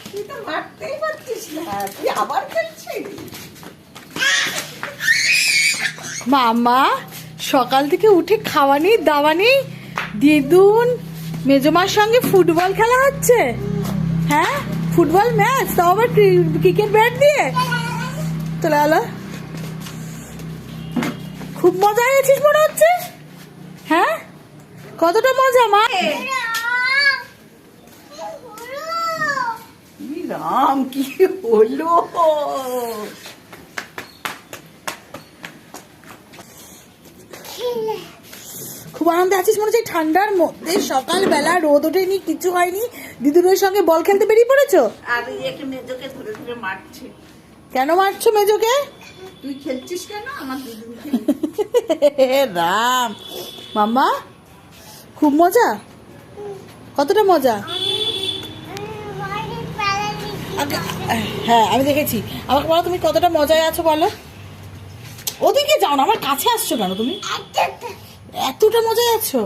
তুই তো মারতেই পারছিস না, তুই আবার খেলছিস। মামা সকাল থেকে উঠে খাওয়া নেই দাওয়া নেই, দিদুন মেজমার সঙ্গে ফুটবল খেলা হচ্ছে। হ্যাঁ, ফুটবল ম্যাচ, তাও আবার ক্রিকেট ব্যাট দিয়ে। চলে এলো, খুব মজা হয়েছিস মনে হচ্ছে। হ্যাঁ, কতটা মজা মা? রাম, কি হলো? খুব আনন্দে আছিস মনে হচ্ছে। ঠান্ডার মধ্যে সকালবেলা রোদ ওঠেনি, কিছু হয়নি, দিদুনের সঙ্গে বল খেলতে বেরিয়ে পড়েছো। আর একে মেজোকে ধরে ধরে মারছে। কেন মারছো মেজোকে? তুই খেলছিস কেন আমার দিদুনকে? রাম, মাম্মা খুব মজা। কতটা মজা? হ্যাঁ, আমি দেখেছি। আমাকে বলো তুমি কতটা মজায় আছো বলো। ওদিকে যাও না, আমার কাছে আসছো কেন তুমি? এতটা মজায় আছো?